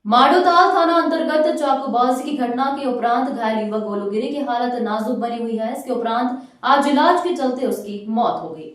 माडोताल थाना अंतर्गत चाकूबाजी की घटना के उपरांत घायल युवक गोलू गिरी की हालत नाजुक बनी हुई है। इसके उपरांत आज इलाज के चलते उसकी मौत हो गई।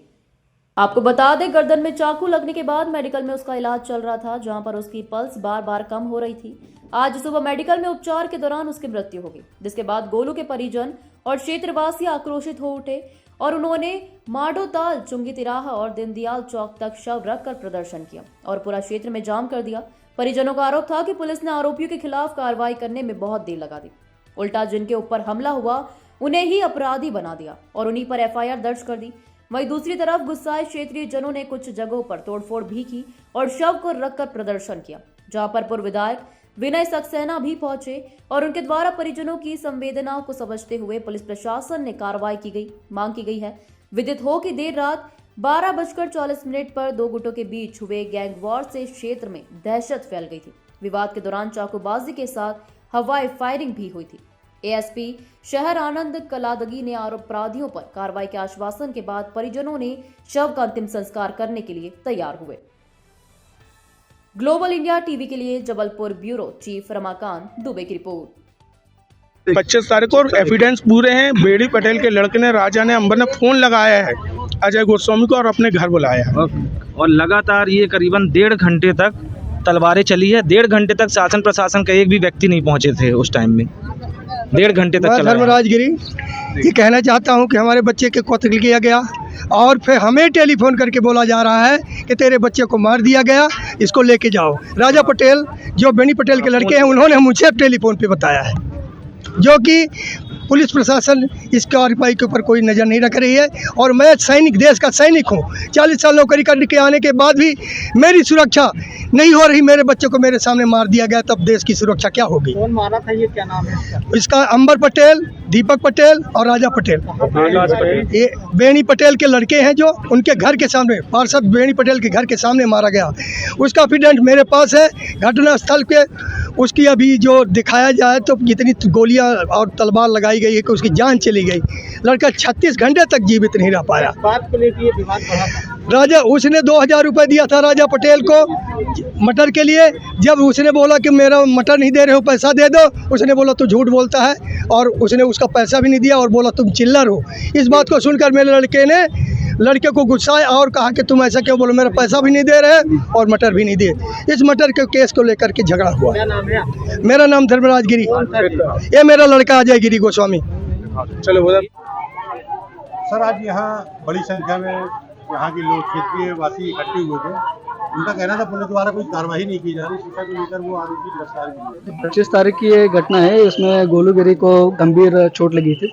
आपको बता दें, गर्दन में चाकू लगने के बाद मेडिकल में उसका इलाज चल रहा था, जहां पर उसकी पल्स बार बार कम हो रही थी। आज सुबह मेडिकल में उपचार के दौरान उसकी मृत्यु हो गई, जिसके बाद गोलू के परिजन और क्षेत्रवासी आक्रोशित हो उठे और उन्होंने माडोताल चुंगी तिराहा और दीनदयाल चौक तक शव रखकर प्रदर्शन किया और पूरा क्षेत्र में जाम कर दिया। परिजनों का आरोप था कि पुलिस ने आरोपियों के खिलाफ कार्रवाई करने में बहुत देर लगा दी। उल्टा जिनके ऊपर हमला हुआ उन्हें ही अपराधी बना दिया और उन्हीं पर एफआईआर दर्ज कर दी। वहीं दूसरी तरफ गुस्साए क्षेत्रीय जनों ने कुछ जगहों पर तोड़फोड़ भी की और शव को रखकर प्रदर्शन किया, जहां पर पूर्व विधायक विनय सक्सेना भी पहुंचे और उनके द्वारा परिजनों की संवेदनाओं को समझते हुए पुलिस प्रशासन ने कार्रवाई की गई। मांग की गई है। विदित हो कि देर रात 12:40 पर दो गुटों के बीच हुए गैंग वॉर से क्षेत्र में दहशत फैल गई थी। विवाद के दौरान चाकूबाजी के साथ हवाई फायरिंग भी हुई थी। एएसपी शहर आनंद कलादगी ने अपराधियों पर कार्रवाई के आश्वासन के बाद परिजनों ने शव का अंतिम संस्कार करने के लिए तैयार हुए। ग्लोबल इंडिया टीवी के लिए जबलपुर ब्यूरो चीफ रमाकांत दुबे की रिपोर्ट। 25 तारीख को एविडेंस पूरे हैं। बेड़ी पटेल के लड़के ने, राजा ने, अंबर ने फोन लगाया है अजय गोस्वामी को और अपने घर बुलाया है। और लगातार ये करीबन 1.5 घंटे तक तलवारें चली है। 1.5 घंटे तक शासन प्रशासन का एक भी व्यक्ति नहीं पहुंचे थे उस टाइम में। 1.5 घंटे तक चला। धर्मराज गिरी ये कहना चाहता हूं कि हमारे बच्चे के कत्ल किया गया और फिर हमें टेलीफोन करके बोला जा रहा है कि तेरे बच्चे को मार दिया गया, इसको लेके जाओ। राजा पटेल जो बेनी पटेल के लड़के हैं, उन्होंने मुझे टेलीफोन पे बताया है, जो कि पुलिस प्रशासन इस कार्रवाई के ऊपर कोई नज़र नहीं रख रही है। और मैं सैनिक, देश का सैनिक हूँ। 40 साल नौकरी करके आने के बाद भी मेरी सुरक्षा नहीं हो रही। मेरे बच्चे को मेरे सामने मार दिया गया, तब देश की सुरक्षा क्या होगी? कौन मारा था, ये क्या नाम है इसका? अंबर पटेल, दीपक पटेल और राजा पटेल। ये बेनी पटेल के लड़के हैं, जो उनके घर के सामने, पार्षद बेनी पटेल के घर के सामने मारा गया। उसका एविडेंस मेरे पास है। घटना स्थल पे उसकी अभी जो दिखाया जाए तो इतनी गोलियां और तलवार लगाई गई है कि उसकी जान चली गई। लड़का 36 घंटे तक जीवित नहीं रह पाया। बात को लेकर ये विवाद बढ़ा था। राजा, उसने 2000 रुपये दिया था राजा पटेल को मटर के लिए। जब उसने बोला कि मेरा मटर नहीं दे रहे हो, पैसा दे दो, उसने बोला तू झूठ बोलता है, और उसने उसका पैसा भी नहीं दिया और बोला तुम चिल्लर हो। इस बात को सुनकर मेरे लड़के को गुस्साया और कहा कि तुम ऐसा क्यों बोलो, मेरा पैसा भी नहीं दे रहे और मटर भी नहीं दिए। इस मटर के केस को लेकर के झगड़ा हुआ। क्या नाम है आपका? मेरा नाम धर्मराज गिरी। ये मेरा लड़का अजय गिरी गोस्वामी। चलो सर, आज यहाँ बड़ी संख्या में यहाँ के लोग, क्षेत्रीय वासी इकट्ठे हुए थे। उनका कहना था पुलिस द्वारा कोई कार्रवाई नहीं की जा रही, शिक्षा को लेकर वो आरोपी गिरफ्तार किए। 25 तारीख की ये घटना है। इसमें गोलू गिरी को गंभीर चोट लगी थी।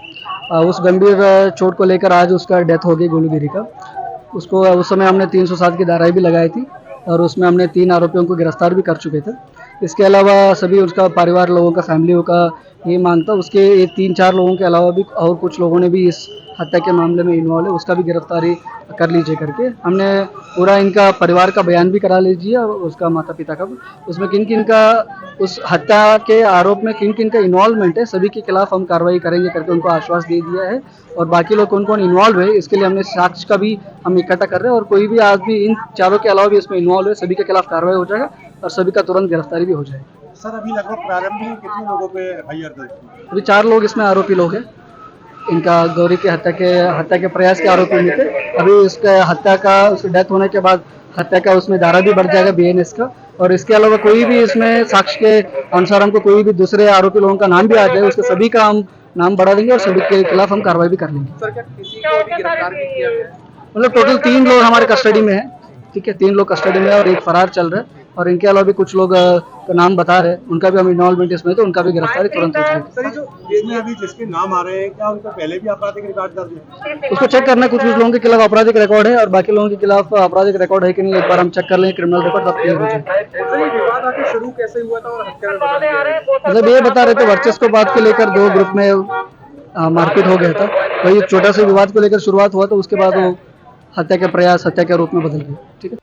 उस गंभीर चोट को लेकर आज उसका डेथ हो गई, गोलू गिरी का। उसको उस समय हमने 307 की धाराएं भी लगाई थी और उसमें हमने 3 आरोपियों को गिरफ्तार भी कर चुके थे। इसके अलावा सभी उसका परिवार लोगों का, फैमिलियों का ये मांग था। उसके 3-4 लोगों के अलावा भी और कुछ लोगों ने भी इस हत्या के मामले में इन्वॉल्व है, उसका भी गिरफ्तारी कर लीजिए करके हमने पूरा इनका परिवार का बयान भी करा लीजिए और उसका माता पिता का। उसमें किन किन का उस हत्या के आरोप में किन किन का इन्वॉल्वमेंट है, सभी के खिलाफ हम कार्रवाई करेंगे करके उनको आश्वास दे दिया है। और बाकी लोग कौन कौन इन्वॉल्व है, इसके लिए हमने साक्ष्य का भी हम इकट्ठा कर रहे हैं। और कोई भी आदमी इन चारों के अलावा भी इसमें इन्वॉल्व है, सभी के खिलाफ कार्रवाई हो जाएगा और सभी का तुरंत गिरफ्तारी भी हो जाएगी। सर, अभी लगभग प्रारंभ में कितने लोगों पे एफआईआर दर्ज की? अभी 4 लोग इसमें आरोपी लोग हैं। इनका गौरी के हत्या के प्रयास के आरोपी नहीं थे। अभी उसके हत्या का, उसकी डेथ होने के बाद हत्या का उसमें धारा भी बढ़ जाएगा बीएनएस का। और इसके अलावा कोई भी इसमें साक्ष्य के अनुसार हमको कोई भी दूसरे आरोपी लोगों का नाम भी आ जाए, उसके सभी का हम नाम बढ़ा देंगे और सभी के खिलाफ हम कार्रवाई भी कर लेंगे। सर, क्या किसी को भी गिरफ्तार भी किया गया? मतलब टोटल 3 लोग हमारे कस्टडी में है। ठीक है, 3 लोग कस्टडी में है और एक फरार चल रहा है। और इनके अलावा भी कुछ लोग का नाम बता रहे हैं, उनका भी हम इन्वॉल्वमेंट इसमें, तो उनका भी गिरफ्तारी तुरंत हो जाएगी। सर, जो इसमें अभी जिसके नाम आ रहे हैं, क्या उनका पहले भी आपराधिक रिकॉर्ड दर्ज है? उसको चेक करना है। कुछ लोगों के खिलाफ आपराधिक रिकॉर्ड है और बाकी लोगों के खिलाफ आपराधिक रिकॉर्ड है कि नहीं, एक बार हम चेक कर लेंगे क्रिमिनल रिकॉर्ड, तब क्लियर हो जाएगा। विवाद आके शुरू कैसे हुआ था और हत्या में बदल गया? मतलब ये बता रहे थे वर्चस्व को लेकर 2 ग्रुप में मारपीट हो गया था। वही छोटा सा विवाद को लेकर शुरुआत हुआ था, उसके बाद वो हत्या के प्रयास, हत्या के रूप में बदल गया। ठीक है।